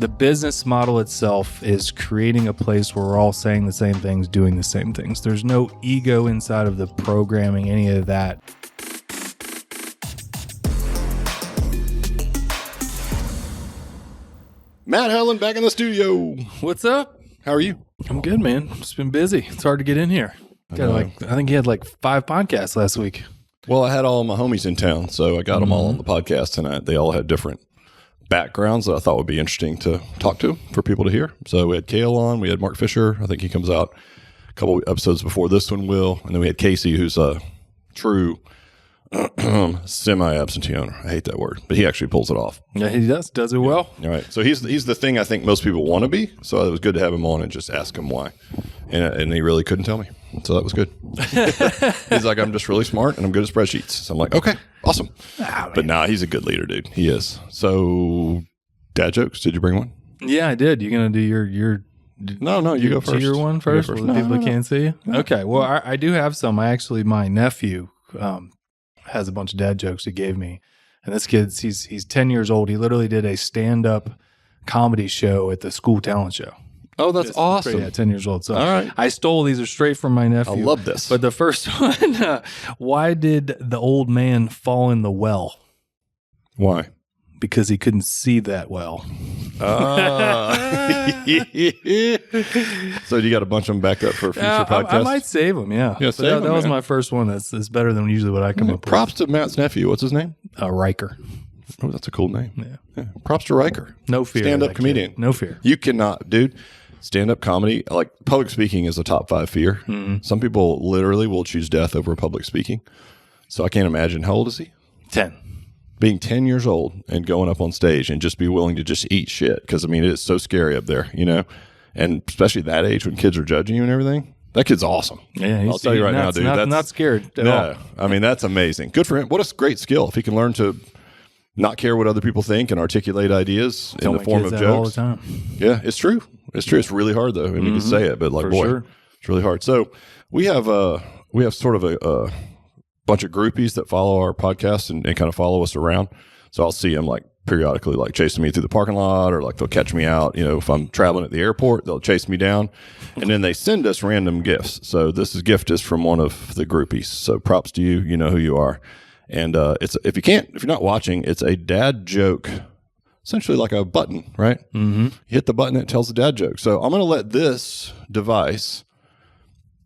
The business model itself is creating a place where we're all saying the same things, doing the same things. There's no ego inside of the programming, any of that. Matt Helen back in the studio. What's up? How are you? I'm good, man. It's been busy. It's hard to get in here. I think you had like 5 podcasts last week. Well, I had all my homies in town, so I got them all on the podcast tonight. They all had different backgrounds that I thought would be interesting to talk to for people to hear. So we had Kale on. We had Mark Fisher. I think he comes out a couple of episodes before this one will. And then we had Casey, who's a true semi-absentee owner. I hate that word, but he actually pulls it off. Yeah, he does it well. All right. So he's the thing I think most people want to be. So it was good to have him on and just ask him why. And he really couldn't tell me. So that was good. He's like, I'm just really smart and I'm good at spreadsheets. So I'm like, okay, awesome. But nah, he's a good leader, dude. He is. So dad jokes, did you bring one? Yeah, I did. You're going to do your No, you go first. Your one first for the people that can't see you? No. Okay. Well, I do have some. My nephew has a bunch of dad jokes he gave me. And this kid, he's 10 years old. He literally did a stand-up comedy show at the school talent show. Oh, that's awesome. Yeah, 10 years old. So all right. I stole these are straight from my nephew. I love this. But the first one, why did the old man fall in the well? Why? Because he couldn't see that well. So you got a bunch of them backed up for a future podcast? I might save them, yeah. Yeah, save them, that was man. my first one. That's better than usually what I come up with. Props to Matt's nephew. What's his name? Riker. Oh, that's a cool name. Yeah. Props to Riker. No fear. Stand-up comedian. Kid. No fear. You cannot, dude. Stand-up comedy, like public speaking is a top 5 fear. Mm-hmm. Some people literally will choose death over public speaking. So I can't imagine. How old is he? 10. Being 10 years old and going up on stage and just be willing to just eat shit. Because, I mean, it is so scary up there, you know? And especially that age when kids are judging you and everything. That kid's awesome. Yeah, I'll tell you right now, dude. That's not scared at all. I mean, that's amazing. Good for him. What a great skill. If he can learn to not care what other people think and articulate ideas in the form of jokes. All the time. Yeah, it's true. It's true. It's really hard though. I mean, you can say it, but like, boy, it's really hard. So we have sort of a bunch of groupies that follow our podcast and kind of follow us around. So I'll see them like periodically, like chasing me through the parking lot, or like they'll catch me out. You know, if I'm traveling at the airport, they'll chase me down, and then they send us random gifts. So this gift is from one of the groupies. So props to you. You know who you are. And it's if you're not watching, it's a dad joke, essentially like a button, right? Mm-hmm. You hit the button, it tells the dad joke. So I'm going to let this device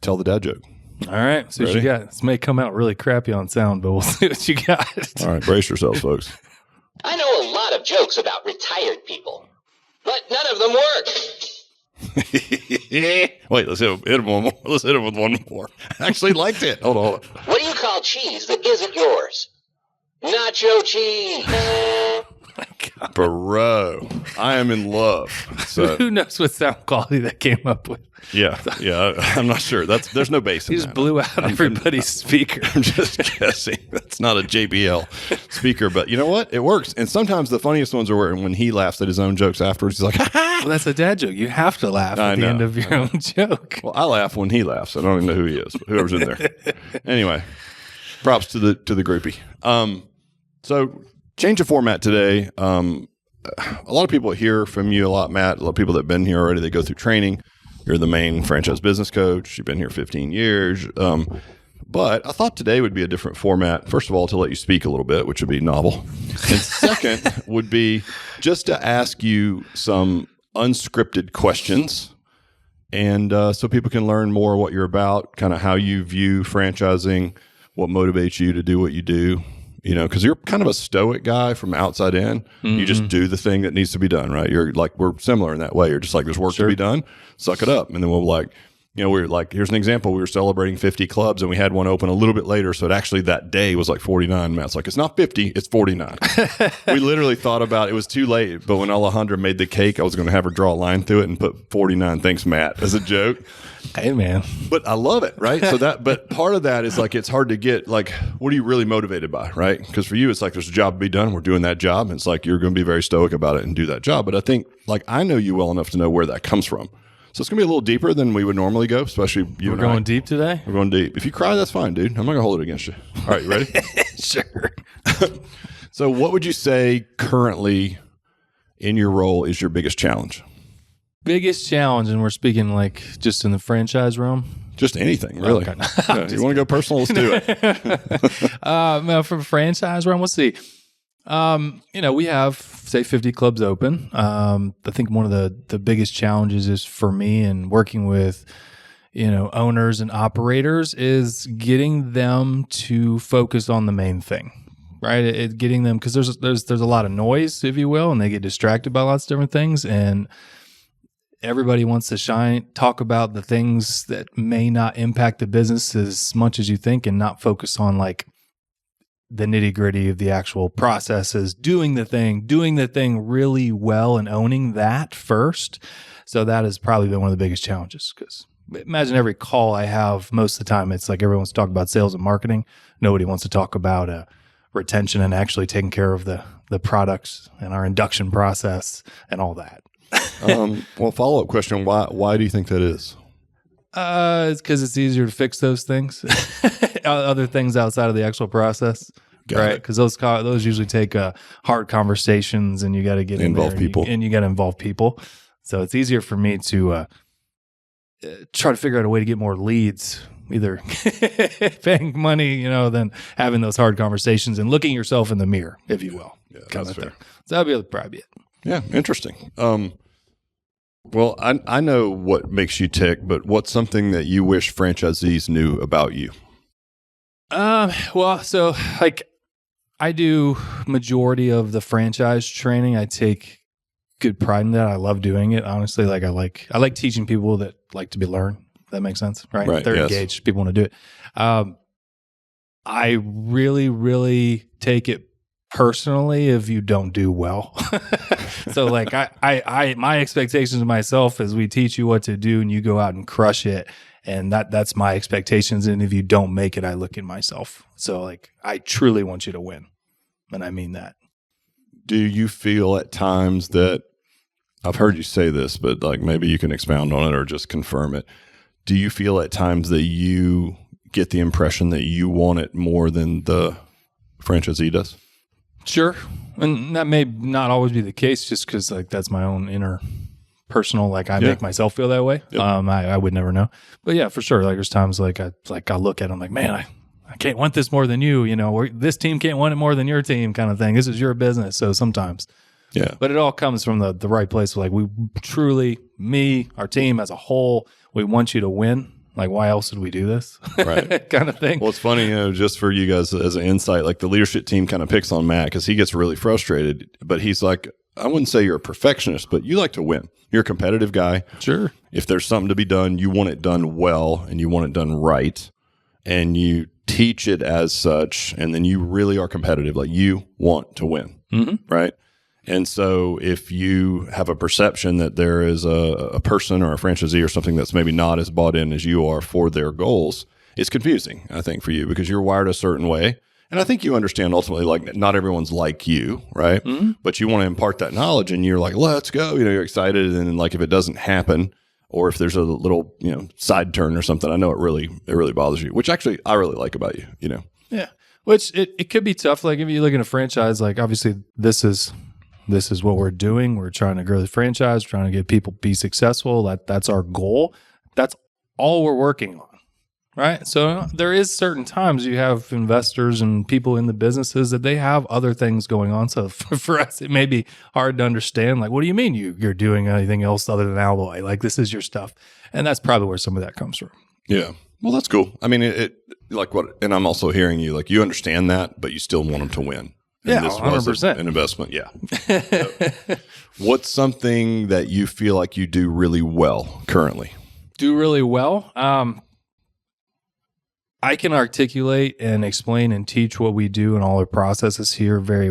tell the dad joke. All right. So what you got. This may come out really crappy on sound, but we'll see what you got. All right. Brace yourselves, folks. I know a lot of jokes about retired people, but none of them work. Wait, let's hit him one more. Let's hit him with one more. I actually liked it. Hold on. What do you call cheese that isn't yours? Nacho cheese. My God. Bro, I am in love. So, who knows what sound quality that came up with? Yeah, I'm not sure. There's no bass in He that. just blew out everybody's speaker. I'm just guessing. That's not a JBL speaker, but you know what? It works. And sometimes the funniest ones are when he laughs at his own jokes afterwards. He's like, ha ha. Well, that's a dad joke. You have to laugh at the end of your own joke. Well, I laugh when he laughs. I don't even know who he is, but whoever's in there. Anyway, props to the groupie. So change of format today. A lot of people hear from you a lot, Matt. A lot of people that have been here already, they go through training. You're the main franchise business coach. You've been here 15 years. But I thought today would be a different format. First of all, to let you speak a little bit, which would be novel. And second would be just to ask you some unscripted questions. And so people can learn more what you're about, kind of how you view franchising, what motivates you to do what you do. You know, because you're kind of a stoic guy from outside in. Mm-hmm. You just do the thing that needs to be done, right? You're like, we're similar in that way. You're just like, there's work to be done. Suck it up. And then we'll like, you know, we're like, here's an example. We were celebrating 50 clubs and we had one open a little bit later. So it actually that day was like 49. Matt's like, it's not 50, it's 49. We literally thought about it was too late. But when Alejandra made the cake, I was going to have her draw a line through it and put 49. Thanks, Matt, as a joke. Hey, man. But I love it, right? So but part of that is like, it's hard to get, like, what are you really motivated by, right? Because for you, it's like, there's a job to be done. We're doing that job. And it's like, you're going to be very stoic about it and do that job. But I think, like, I know you well enough to know where that comes from. So it's going to be a little deeper than we would normally go, especially you and I. We're going deep today? We're going deep. If you cry, that's fine, dude. I'm not going to hold it against you. All right, you ready? Sure. So what would you say currently in your role is your biggest challenge? Biggest challenge, and we're speaking like just in the franchise realm. Just anything, really. Okay. Yeah, you want to go personal? Let's do it. Well, for franchise realm, let's see. We have say 50 clubs open. I think one of the biggest challenges is for me in working with owners and operators is getting them to focus on the main thing, right? Getting them, because there's a lot of noise, if you will, and they get distracted by lots of different things, and everybody wants to talk about the things that may not impact the business as much as you think, and not focus on like the nitty gritty of the actual processes, doing the thing really well and owning that first. So that has probably been one of the biggest challenges, because imagine every call I have, most of the time it's like everyone wants to talk about sales and marketing. Nobody wants to talk about retention and actually taking care of the products and our induction process and all that. Well, follow-up question, why do you think that is? It's because it's easier to fix those things, other things outside of the actual process. Got right? it. Because those usually take hard conversations, and you got to get Involve people. and you got to involve people. So it's easier for me to try to figure out a way to get more leads, either paying money, than having those hard conversations and looking yourself in the mirror, if you will. Yeah, kind that's of fair. thing. So that'd be probably it. Yeah, interesting. Well, I know what makes you tick, but what's something that you wish franchisees knew about you? Well, so like I do majority of the franchise training. I take good pride in that. I love doing it. Honestly, like I like teaching people that like to be learned. If that makes sense, right? Right, They're yes. engaged. People want to do it. I really, really take it personally if you don't do well. So like I my expectations of myself is we teach you what to do and you go out and crush it. And that's my expectations. And if you don't make it, I look at myself. So like I truly want you to win. And I mean that. Do you feel at times that, I've heard you say this, but like maybe you can expound on it or just confirm it. Do you feel at times that you get the impression that you want it more than the franchisee does? Sure. And that may not always be the case, just because like that's my own inner personal, like I make myself feel that way. Yep. I would never know. But yeah, for sure. Like there's times like I look at them like, man, I can't want this more than you, or this team can't want it more than your team kind of thing. This is your business. So sometimes. Yeah. But it all comes from the right place. Like we truly, our team as a whole, we want you to win. Like, why else would we do this? Right. kind of thing. Well, it's funny, just for you guys as an insight, like the leadership team kind of picks on Matt because he gets really frustrated, but he's like, I wouldn't say you're a perfectionist, but you like to win. You're a competitive guy. Sure. If there's something to be done, you want it done well and you want it done right, and you teach it as such, and then you really are competitive. Like you want to win, right? And so if you have a perception that there is a person or a franchisee or something that's maybe not as bought in as you are for their goals, it's confusing, I think, for you because you're wired a certain way. And I think you understand ultimately, like, not everyone's like you, right? But you want to impart that knowledge and you're like, let's go. You're excited. And then, like, if it doesn't happen or if there's a little, side turn or something, I know it really bothers you, which actually I really like about you, Yeah. Which it could be tough. Like if you look at a franchise, like obviously this is what we're doing. We're trying to grow the franchise, we're trying to get people be successful. That's our goal. That's all we're working on. Right. So there is certain times you have investors and people in the businesses that they have other things going on. So for us, it may be hard to understand. Like, what do you mean you're doing anything else other than alloy? Like, this is your stuff. And that's probably where some of that comes from. Yeah. Well, that's cool. I mean, it like what, and I'm also hearing you, like you understand that, but you still want them to win. And Yeah, this was 100%. an investment. Yeah. What's something that you feel like you do really well currently? Do really well. I can articulate and explain and teach what we do and all our processes here very,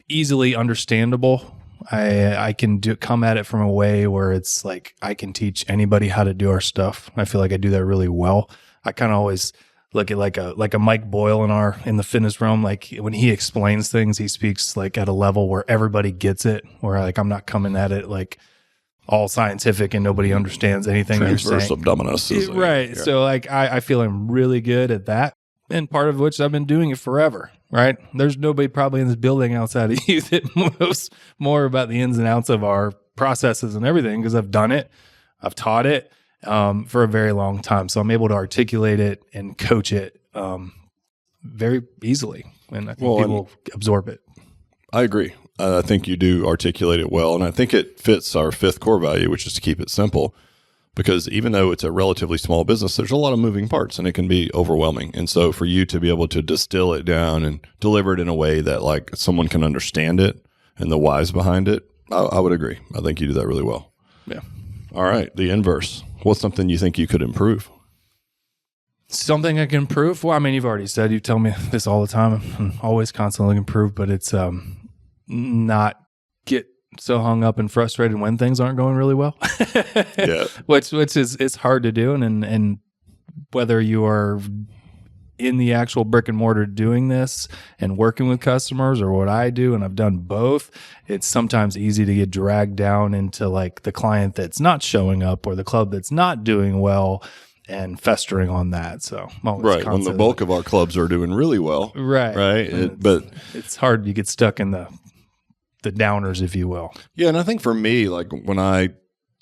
easily understandable. I can come at it from a way where it's like I can teach anybody how to do our stuff. I feel like I do that really well. I kind of always look at like a Mike Boyle in the fitness realm. Like when he explains things, he speaks like at a level where everybody gets it. Where like I'm not coming at it like all scientific and nobody understands anything you're Transverse saying. abdominis. Right. Yeah. So like I feel I'm really good at that. and part of which I've been doing it forever, right? There's nobody probably in this building outside of you that knows more about the ins and outs of our processes and everything, because I've done it, I've taught it for a very long time. So I'm able to articulate it and coach it very easily. And I think people absorb it. I agree. I think you do articulate it well. And I think it fits our fifth core value, which is to keep it simple. Because even though it's a relatively small business, there's a lot of moving parts and it can be overwhelming. And so for you to be able to distill it down and deliver it in a way that like someone can understand it and the whys behind it, I would agree. I think you do that really well. Yeah. All right. The inverse. What's something you think you could improve? Something I can improve? Well, I mean, you've already said, you tell me this all the time. I'm always constantly improve, but it's not get so hung up and frustrated when things aren't going really well. Yeah. Which is it's hard to do. And whether you are in the actual brick and mortar doing this and working with customers, or what I do, and I've done both, it's sometimes easy to get dragged down into like the client that's not showing up or the club that's not doing well and festering on that. So right, when the bulk of our clubs are doing really well. Right. But it's hard. You get stuck in the downers, if you will. Yeah, and I think for me, like when I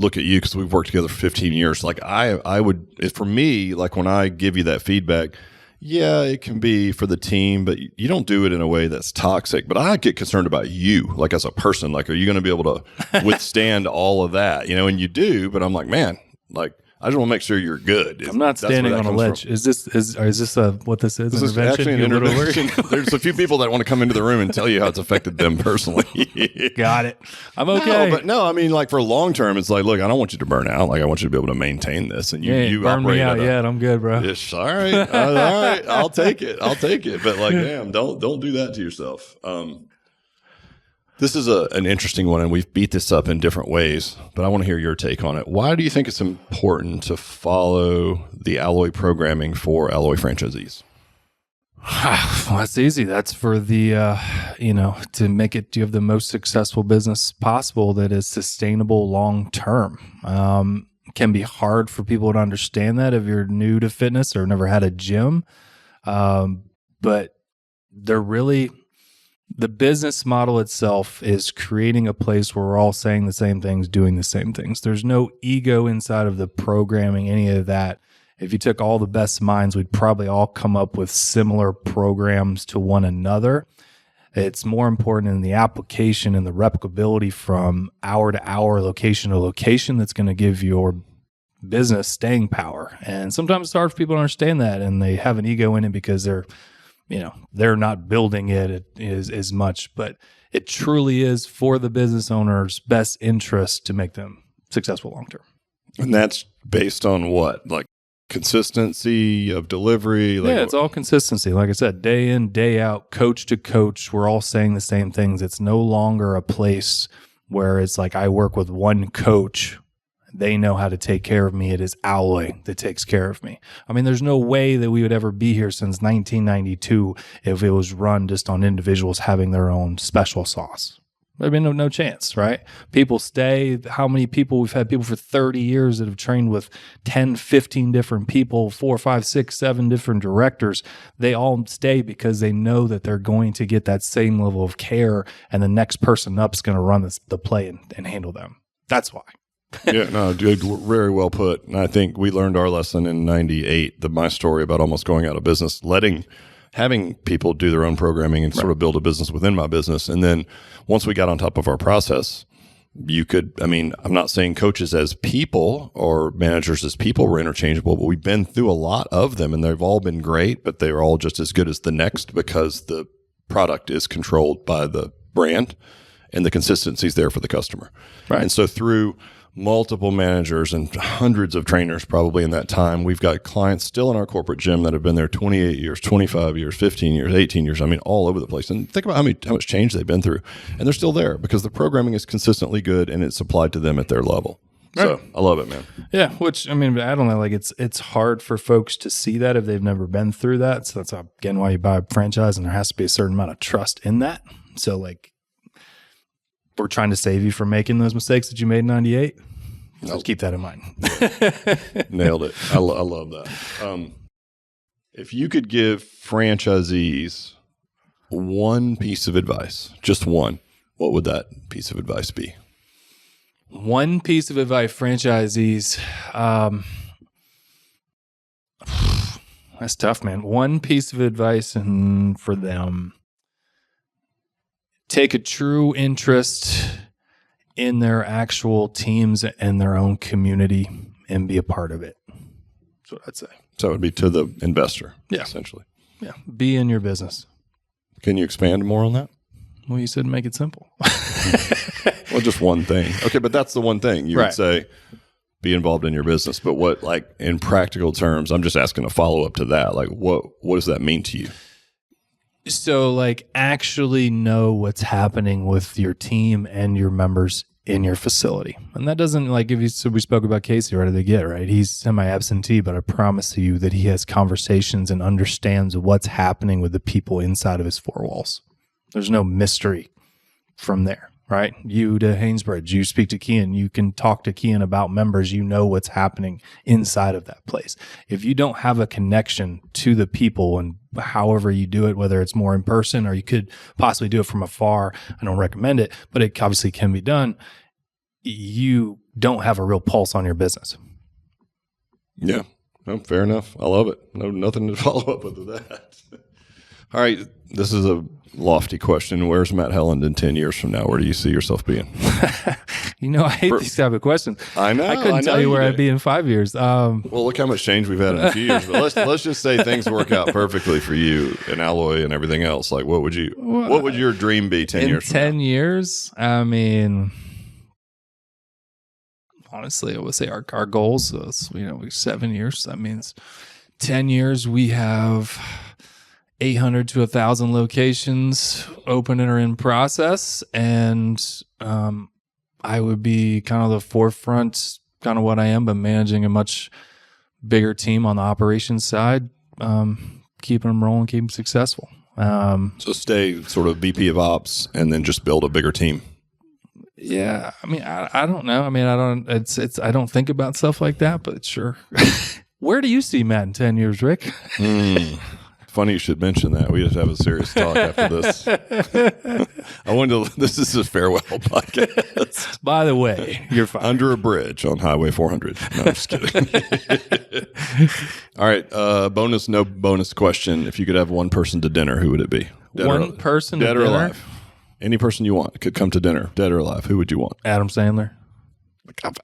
look at you, because we've worked together for 15 years, like I would, for me, like when I give you that feedback, yeah, it can be for the team, but you don't do it in a way that's toxic. But I get concerned about you, like as a person. Like, are you going to be able to withstand all of that? You know, and you do, but I'm like, man, like, I just want to make sure you're good. I'm not standing on a ledge. From. Is this what this is? This is actually an intervention. There's a few people that want to come into the room and tell you how it's affected them personally. Got it. I'm okay. No, I mean, like for long term, it's like, look, I don't want you to burn out. Like I want you to be able to maintain this, and you burn operate me out yet. I'm good, bro. Yes, all right, all right. I'll take it. But like, damn, don't do that to yourself. This is an interesting one, and we've beat this up in different ways, but I want to hear your take on it. Why do you think it's important to follow the Alloy programming for Alloy franchisees? Well, that's easy. That's for the, to make it, you have the most successful business possible that is sustainable long-term. It can be hard for people to understand that if you're new to fitness or never had a gym. But they're really... The business model itself is creating a place where we're all saying the same things, doing the same things. There's no ego inside of the programming, any of that. If you took all the best minds, we'd probably all come up with similar programs to one another. It's more important in the application and the replicability from hour to hour, location to location, that's going to give your business staying power. And sometimes it's hard for people to understand that, and they have an ego in it because they're not building it as much, but it truly is for the business owner's best interest to make them successful long-term. And that's based on what? Like consistency of delivery? Like it's all consistency. Like I said, day in, day out, coach to coach, we're all saying the same things. It's no longer a place where it's like I work with one coach. They know how to take care of me. It is Alloy that takes care of me. I mean, there's no way that we would ever be here since 1992 if it was run just on individuals having their own special sauce. There'd be no chance, right? People stay. How many people? We've had people for 30 years that have trained with 10, 15 different people, 4, 5, 6, 7 different directors. They all stay because they know that they're going to get that same level of care, and the next person up is going to run the play and handle them. That's why. Yeah, no, dude, very well put. And I think we learned our lesson in 98, my story about almost going out of business, having people do their own programming and sort of build a business within my business. And then once we got on top of our process, I'm not saying coaches as people or managers as people were interchangeable, but we've been through a lot of them, and they've all been great, but they're all just as good as the next because the product is controlled by the brand and the consistency is there for the customer. Right. And so through multiple managers and hundreds of trainers probably in that time, we've got clients still in our corporate gym that have been there 28 years, 25 years, 15 years, 18 years. I mean, all over the place. And think about how much change they've been through. And they're still there because the programming is consistently good and it's applied to them at their level. Right. So I love it, man. Yeah, which, I mean, I don't know, like it's hard for folks to see that if they've never been through that. So that's, again, why you buy a franchise, and there has to be a certain amount of trust in that. So, like, we're trying to save you from making those mistakes that you made in 98. So keep that in mind. Nailed it. I love that. If you could give franchisees one piece of advice, just one, what would that piece of advice be? One piece of advice, franchisees. That's tough, man. One piece of advice and for them. Take a true interest in their actual teams and their own community and be a part of it. That's what I'd say. So it would be to the investor, essentially. Yeah. Be in your business. Can you expand more on that? Well, you said make it simple. Well, just one thing. Okay, but that's the one thing. You would say be involved in your business. But what, like, in practical terms, I'm just asking a follow-up to that. Like, what does that mean to you? So, like, actually know what's happening with your team and your members in your facility. And that doesn't, like, we spoke about Casey right at the get, right? He's semi-absentee, but I promise you that he has conversations and understands what's happening with the people inside of his four walls. There's no mystery from there, right? You to Hainesbridge, you speak to Kean, you can talk to Kean about members, you know what's happening inside of that place. If you don't have a connection to the people and however you do it, whether it's more in person or you could possibly do it from afar, I don't recommend it, but it obviously can be done, you don't have a real pulse on your business. Yeah, no, fair enough. I love it. No, nothing to follow up with that. All right, this is a lofty question. Where's Matt Helland in 10 years from now? Where do you see yourself being? You know, I hate these type of questions. I know. I couldn't tell you where I'd be in 5 years. Well, look how much change we've had in a few years. But let's just say things work out perfectly for you and Alloy and everything else. Like, what would your dream be 10 years from now? 10 years? I mean, honestly, I would say our goals, we're 7 years. That means 10 years we have 800 to 1,000 locations open and are in process. And I would be kind of the forefront, kind of what I am, but managing a much bigger team on the operations side, keeping them rolling, keep them successful. So stay sort of VP of ops and then just build a bigger team. Yeah. I mean, I don't know. I mean, I don't think about stuff like that, but sure. Where do you see Matt in 10 years, Rick? Funny you should mention that. We have to have a serious talk after this. This is a farewell podcast. By the way, you're fine. Under a bridge on Highway 400. No, I'm just kidding. All right. No bonus question. If you could have one person to dinner, who would it be? Dead or alive? Any person you want could come to dinner, dead or alive. Who would you want? Adam Sandler.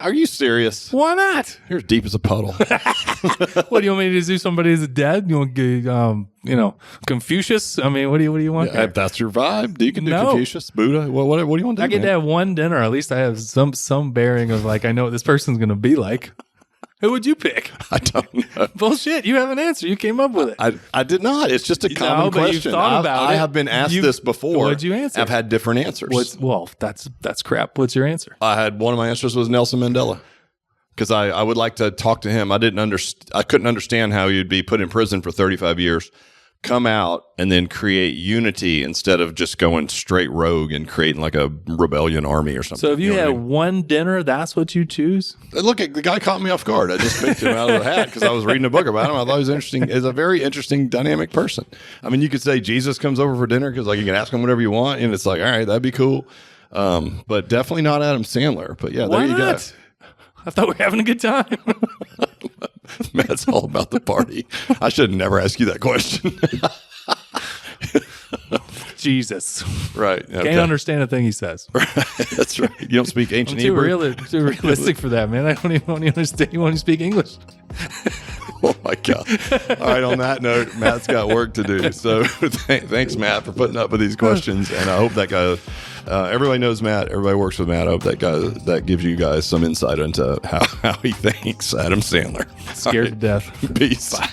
Are you serious? Why not? You're deep as a puddle. What do you want me to do? Somebody is dead? You want to get, Confucius? I mean, what do you want? Yeah, if that's your vibe, you can do Confucius, Buddha. What do you want to do? I get to have one dinner. At least I have some bearing of like I know what this person's going to be like. Who would you pick? I don't know. Bullshit. You have an answer. You came up with it. I did not. It's just a common question. I have been asked this before. What'd you answer? I've had different answers. That's crap. What's your answer? I had one of my answers was Nelson Mandela. Because I would like to talk to him. I couldn't understand how you'd be put in prison for 35 years, come out, and then create unity instead of just going straight rogue and creating like a rebellion army or something. So if you had one dinner, that's what you choose? Look, the guy caught me off guard. I just picked him out of the hat because I was reading a book about him. I thought he was interesting. He's a very interesting, dynamic person. I mean, you could say Jesus comes over for dinner because like you can ask him whatever you want, and it's like, all right, that'd be cool. But definitely not Adam Sandler. But yeah, there you go. I thought we were having a good time. Matt's all about the party. I should never ask you that question. Jesus. Right. Okay. Can't understand a thing he says. Right. That's right. You don't speak ancient Hebrew? Too realistic for that, man. I don't even understand. You want to speak English? Oh, my God. All right. On that note, Matt's got work to do. So thanks, Matt, for putting up with these questions. And I hope that guy... everybody knows Matt. Everybody works with Matt. I hope that gives you guys some insight into how he thinks. Adam Sandler. Scared to death. Peace. Bye.